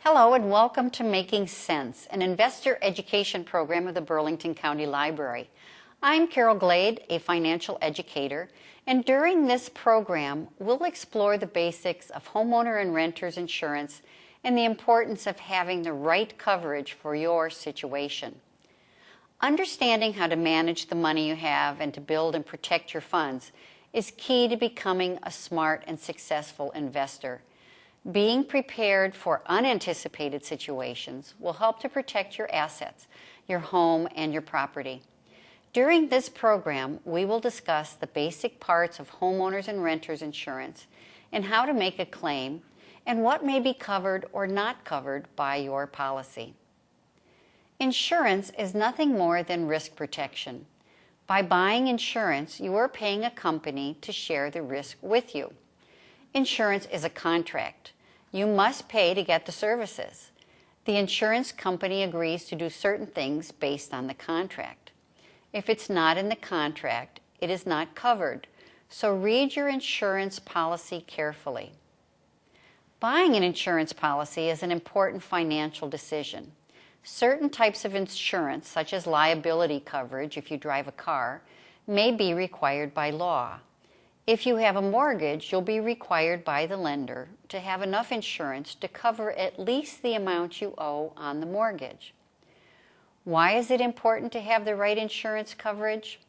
Hello and welcome to Making Sense, an investor education program of the Burlington County Library. I'm Carol Glade, a financial educator, and during this program, we'll explore the basics of homeowner and renters insurance and the importance of having the right coverage for your situation. Understanding how to manage the money you have and to build and protect your funds is key to becoming a smart and successful investor. Being prepared for unanticipated situations will help to protect your assets, your home, and your property. During this program, we will discuss the basic parts of homeowners and renters insurance and how to make a claim and what may be covered or not covered by your policy. Insurance is nothing more than risk protection. By buying insurance, you are paying a company to share the risk with you. Insurance is a contract. You must pay to get the services. The insurance company agrees to do certain things based on the contract. If it's not in the contract, it is not covered. So read your insurance policy carefully. Buying an insurance policy is an important financial decision. Certain types of insurance, such as liability coverage if you drive a car, may be required by law. If you have a mortgage, you'll be required by the lender to have enough insurance to cover at least the amount you owe on the mortgage. Why is it important to have the right insurance coverage?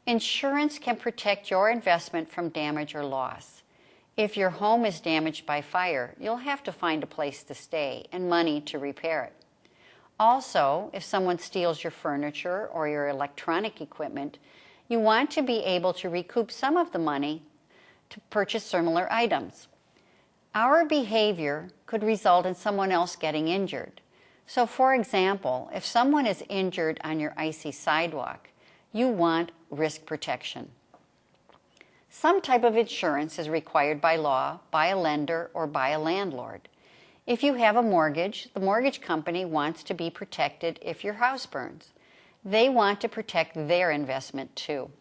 Insurance can protect your investment from damage or loss. If your home is damaged by fire, you'll have to find a place to stay and money to repair it. Also, if someone steals your furniture or your electronic equipment, you want to be able to recoup some of the money to purchase similar items. Our behavior could result in someone else getting injured. So, for example, if someone is injured on your icy sidewalk, you want risk protection. Some type of insurance is required by law, by a lender, or by a landlord. If you have a mortgage, the mortgage company wants to be protected if your house burns. They want to protect their investment too.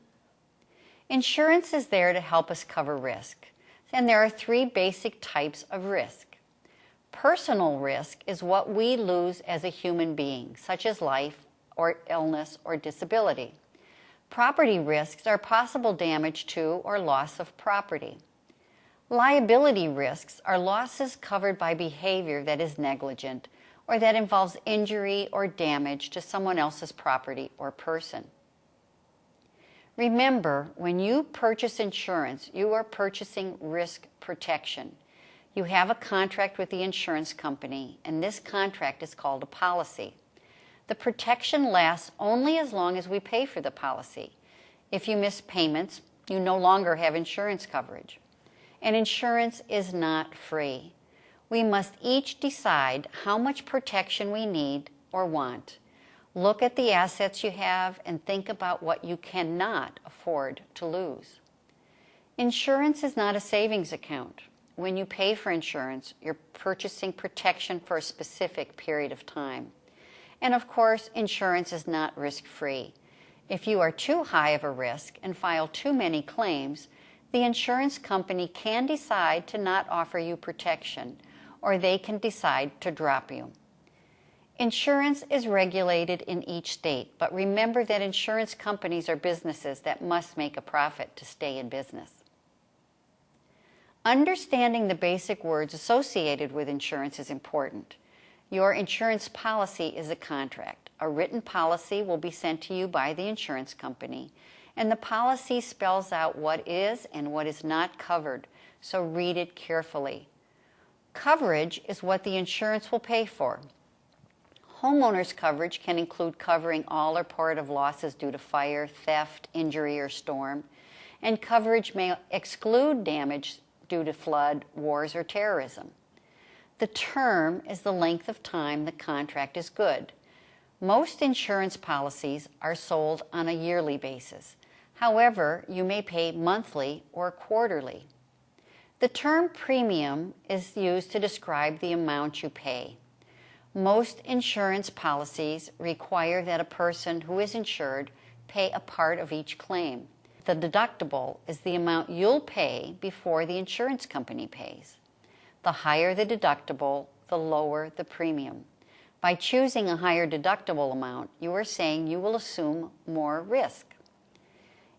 Insurance is there to help us cover risk, and there are three basic types of risk. Personal risk is what we lose as a human being, such as life or illness or disability. Property risks are possible damage to or loss of property. Liability risks are losses covered by behavior that is negligent or that involves injury or damage to someone else's property or person. Remember, when you purchase insurance, you are purchasing risk protection. You have a contract with the insurance company, and this contract is called a policy. The protection lasts only as long as we pay for the policy. If you miss payments, you no longer have insurance coverage. And insurance is not free. We must each decide how much protection we need or want. Look at the assets you have and think about what you cannot afford to lose. Insurance is not a savings account. When you pay for insurance, you're purchasing protection for a specific period of time. And of course, insurance is not risk-free. If you are too high of a risk and file too many claims, the insurance company can decide to not offer you protection, or they can decide to drop you. Insurance is regulated in each state, but remember that insurance companies are businesses that must make a profit to stay in business. Understanding the basic words associated with insurance is important. Your insurance policy is a contract. A written policy will be sent to you by the insurance company, and the policy spells out what is and what is not covered, so read it carefully. Coverage is what the insurance will pay for. Homeowners coverage can include covering all or part of losses due to fire, theft, injury, or storm, and coverage may exclude damage due to flood, wars, or terrorism. The term is the length of time the contract is good. Most insurance policies are sold on a yearly basis. However, you may pay monthly or quarterly. The term premium is used to describe the amount you pay. Most insurance policies require that a person who is insured pay a part of each claim. The deductible is the amount you'll pay before the insurance company pays. The higher the deductible, the lower the premium. By choosing a higher deductible amount, you are saying you will assume more risk.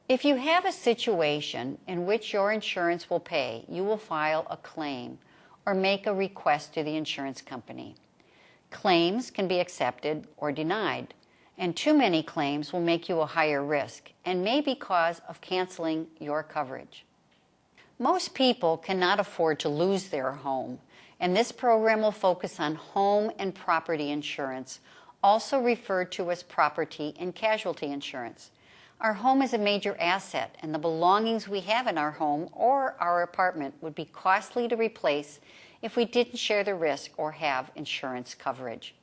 If you have a situation in which your insurance will pay, you will file a claim or make a request to the insurance company. Claims can be accepted or denied, and too many claims will make you a higher risk and may be cause of canceling your coverage. Most people cannot afford to lose their home, and this program will focus on home and property insurance, also referred to as property and casualty insurance. Our home is a major asset, and the belongings we have in our home or our apartment would be costly to replace if we didn't share the risk or have insurance coverage.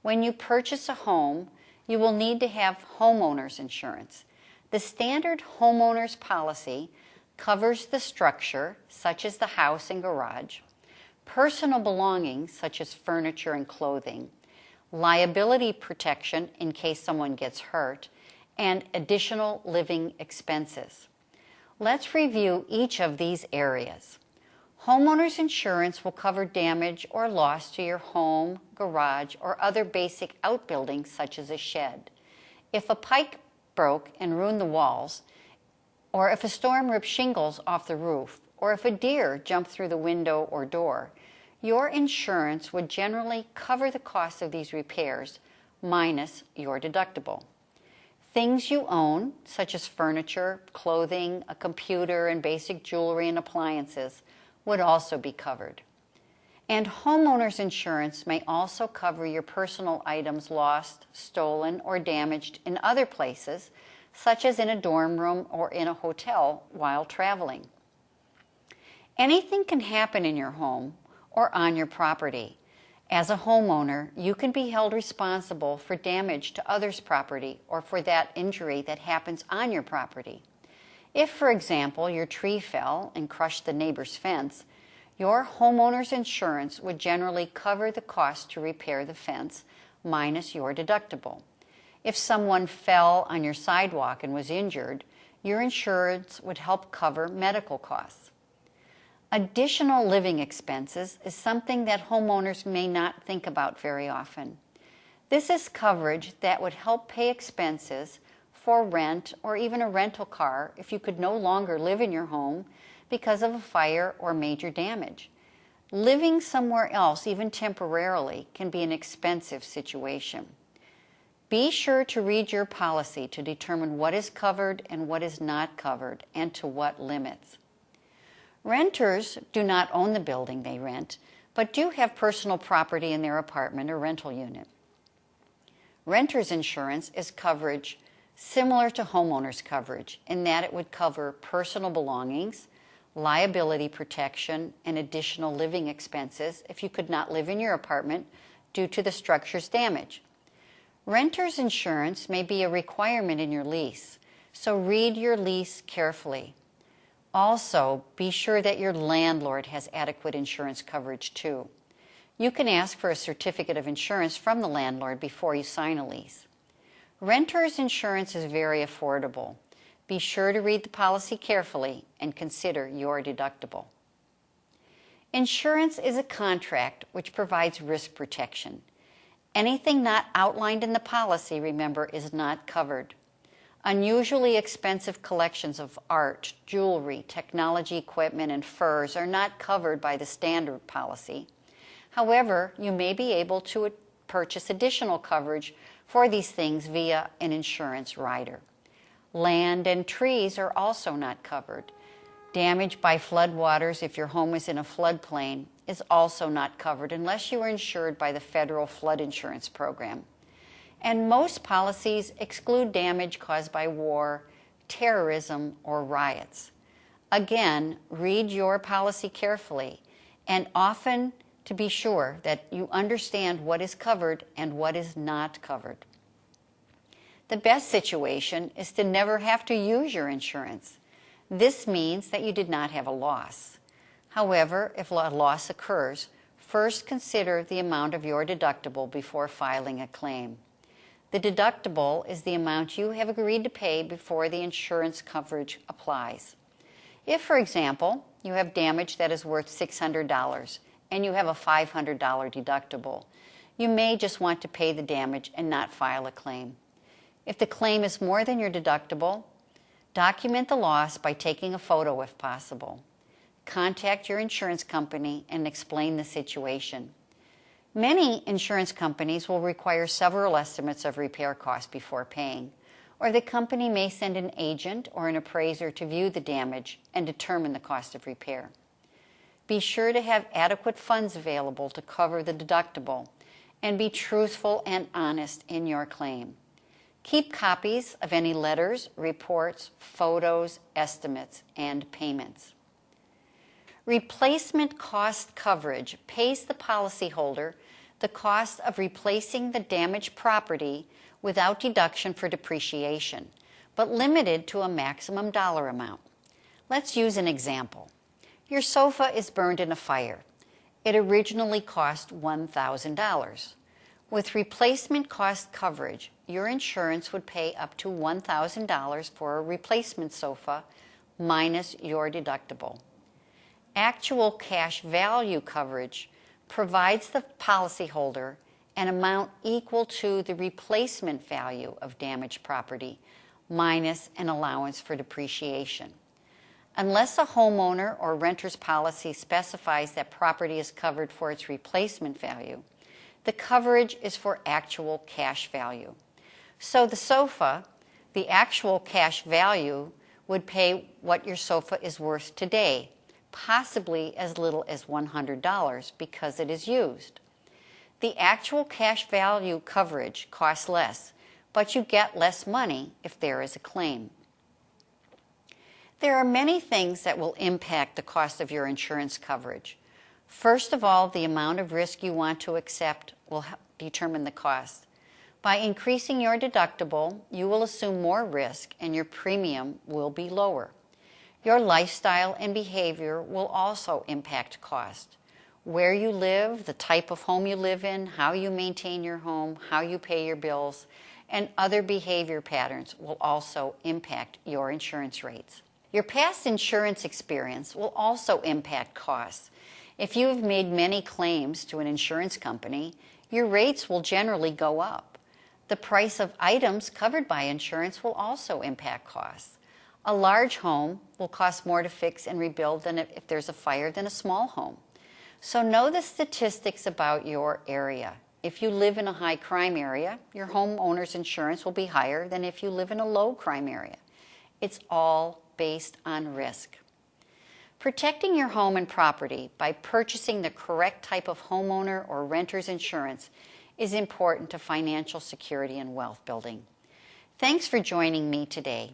When you purchase a home, you will need to have homeowner's insurance. The standard homeowner's policy covers the structure, such as the house and garage, personal belongings, such as furniture and clothing, liability protection in case someone gets hurt, and additional living expenses. Let's review each of these areas. Homeowner's insurance will cover damage or loss to your home, garage, or other basic outbuildings such as a shed. If a pipe broke and ruined the walls, or if a storm ripped shingles off the roof, or if a deer jumped through the window or door, your insurance would generally cover the cost of these repairs minus your deductible. Things you own, such as furniture, clothing, a computer, and basic jewelry and appliances, would also be covered. And homeowner's insurance may also cover your personal items lost, stolen, or damaged in other places, such as in a dorm room or in a hotel while traveling. Anything can happen in your home or on your property. As a homeowner, you can be held responsible for damage to others' property or for that injury that happens on your property. If, for example, your tree fell and crushed the neighbor's fence, your homeowner's insurance would generally cover the cost to repair the fence minus your deductible. If someone fell on your sidewalk and was injured, your insurance would help cover medical costs. Additional living expenses is something that homeowners may not think about very often. This is coverage that would help pay expenses for rent or even a rental car if you could no longer live in your home because of a fire or major damage. Living somewhere else, even temporarily, can be an expensive situation. Be sure to read your policy to determine what is covered and what is not covered and to what limits. Renters do not own the building they rent, but do have personal property in their apartment or rental unit. Renter's insurance is coverage similar to homeowner's coverage in that it would cover personal belongings, liability protection, and additional living expenses if you could not live in your apartment due to the structure's damage. Renter's insurance may be a requirement in your lease, so read your lease carefully. Also, be sure that your landlord has adequate insurance coverage too. You can ask for a certificate of insurance from the landlord before you sign a lease. Renter's insurance is very affordable. Be sure to read the policy carefully and consider your deductible. Insurance is a contract which provides risk protection. Anything not outlined in the policy, remember, is not covered. Unusually expensive collections of art, jewelry, technology equipment, and furs are not covered by the standard policy. However, you may be able to purchase additional coverage for these things via an insurance rider. Land and trees are also not covered. Damage by floodwaters if your home is in a floodplain is also not covered unless you are insured by the federal flood insurance program. And most policies exclude damage caused by war, terrorism, or riots. Again, read your policy carefully and often to be sure that you understand what is covered and what is not covered. The best situation is to never have to use your insurance. This means that you did not have a loss. However, if a loss occurs, first consider the amount of your deductible before filing a claim. The deductible is the amount you have agreed to pay before the insurance coverage applies. If, for example, you have damage that is worth $600 and you have a $500 deductible, you may just want to pay the damage and not file a claim. If the claim is more than your deductible, document the loss by taking a photo if possible. Contact your insurance company and explain the situation. Many insurance companies will require several estimates of repair costs before paying, or the company may send an agent or an appraiser to view the damage and determine the cost of repair. Be sure to have adequate funds available to cover the deductible, and be truthful and honest in your claim. Keep copies of any letters, reports, photos, estimates, and payments. Replacement cost coverage pays the policyholder the cost of replacing the damaged property without deduction for depreciation, but limited to a maximum dollar amount. Let's use an example. Your sofa is burned in a fire. It originally cost $1,000. With replacement cost coverage, your insurance would pay up to $1,000 for a replacement sofa minus your deductible. Actual cash value coverage provides the policyholder an amount equal to the replacement value of damaged property minus an allowance for depreciation. Unless a homeowner or renter's policy specifies that property is covered for its replacement value, the coverage is for actual cash value. So the sofa, the actual cash value, would pay what your sofa is worth today, possibly as little as $100 because it is used. The actual cash value coverage costs less, but you get less money if there is a claim. There are many things that will impact the cost of your insurance coverage. First of all, the amount of risk you want to accept will determine the cost. By increasing your deductible, you will assume more risk and your premium will be lower. Your lifestyle and behavior will also impact cost. Where you live, the type of home you live in, how you maintain your home, how you pay your bills, and other behavior patterns will also impact your insurance rates. Your past insurance experience will also impact costs. If you have made many claims to an insurance company, your rates will generally go up. The price of items covered by insurance will also impact costs. A large home will cost more to fix and rebuild than if there's a fire than a small home. So know the statistics about your area. If you live in a high crime area, your homeowner's insurance will be higher than if you live in a low crime area. It's all based on risk. Protecting your home and property by purchasing the correct type of homeowner or renter's insurance is important to financial security and wealth building. Thanks for joining me today.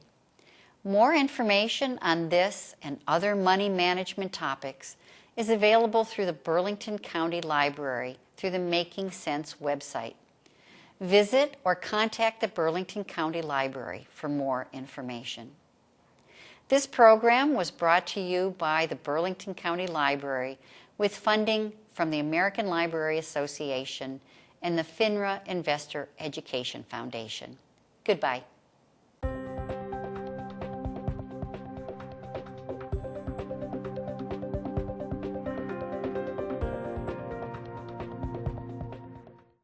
More information on this and other money management topics is available through the Burlington County Library through the Making Sense website. Visit or contact the Burlington County Library for more information. This program was brought to you by the Burlington County Library with funding from the American Library Association and the FINRA Investor Education Foundation. Goodbye.